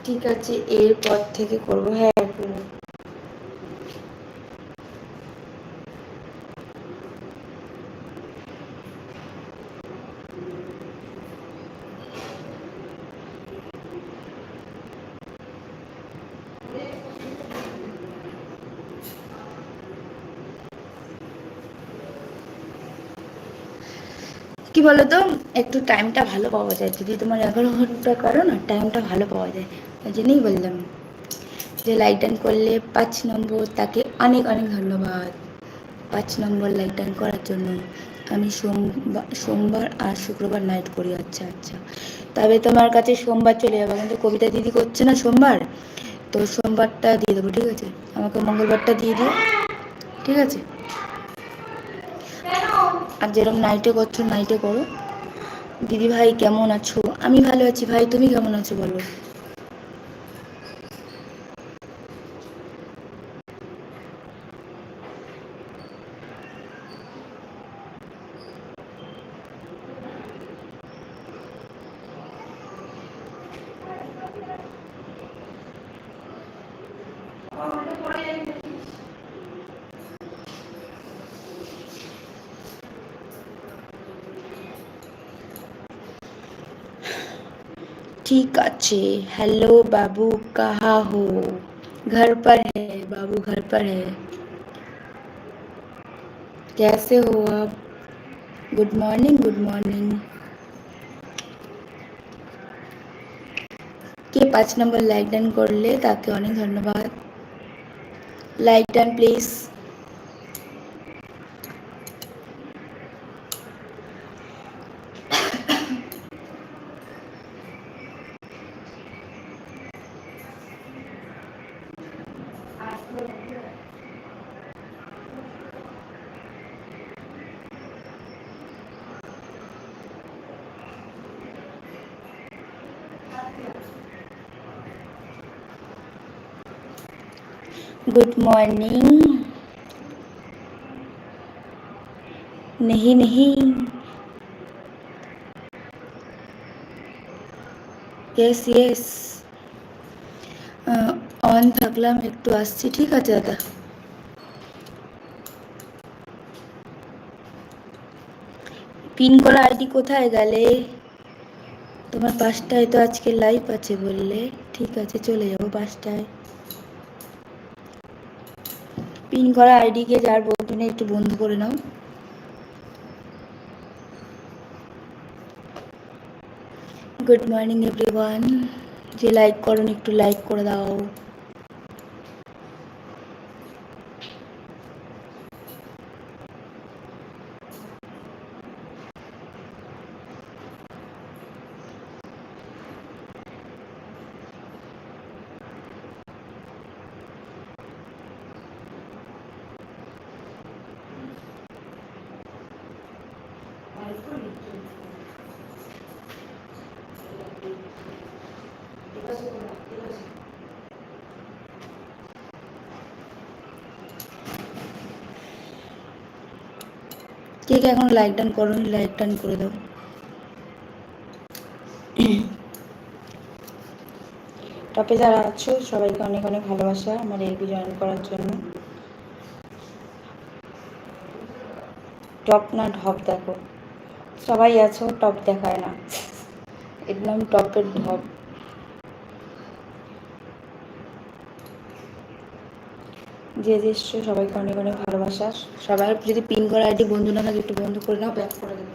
ঠিক আছে, এরপর থেকে করবো। হ্যাঁ কি বলতো, একটু টাইমটা ভালো পাওয়া যায় যদি তোমার 11 ঘন্টা করো না, টাইমটা ভালো পাওয়া যায়। ওই জন্যই বললাম যে লাইক ডান করলে 5 নম্বর, তাকে অনেক অনেক ধন্যবাদ 5 নম্বর লাইক ডান করার জন্য। আমি সোমবার আর শুক্রবার নাইট করি। আচ্ছা আচ্ছা, তবে তোমার কাছে সোমবার চলে যাবো, কিন্তু কবিতা দিদি করছে না সোমবার, তো সোমবারটা দিয়ে দেবো। ঠিক আছে, আমাকে মঙ্গলবারটা দিয়ে দিও। ঠিক আছে, আর যেরকম নাইটে করছো নাইটে করো। দিদি ভাই কেমন আছো? আমি ভালো আছি ভাই, তুমি কেমন আছো বলো? ठीक अच्छे। हेलो बाबू, कहाँ हो? घर पर है बाबू, घर पर है। कैसे हो आप? Good morning, good morning. কে 5 নম্বর লাইক ডান করলে তাকে অনেক ধন্যবাদ। Like done please. Good morning. नहीं नहीं। Yes yes. অন থাকলাম, একটু আসছি। ঠিক আছে দাদা। পিন করা আইডি কোথায় গেলে? তোমার 5টায় তো আজকে লাইভ আছে বললে। ঠিক আছে, চলে যাবো 5টায়। পিন করা আইডিকে যার বন্ধু নেই একটু বন্ধু করে নাও। Good morning everyone. যে লাইক করনি একটু লাইক করে দাও। কে কে এখন লাইক ডান করোনি, লাইক ডান করে দাও। টপে যারা আছো সবাইকে অনেক অনেক ভালোবাসা আমার এলবি জয়েন করার জন্য। টপ না ঢপ দেখো, সবাই আছো, টপ দেখায় না, একদম টপের ঢপ। যে যে এসছো সবাইকে অনেক অনেক ভালোবাসা। সবাই যদি পিন করা আইডি বন্ধু না থাকে একটু বন্ধু করে নাও, ব্যাক করে দেবে।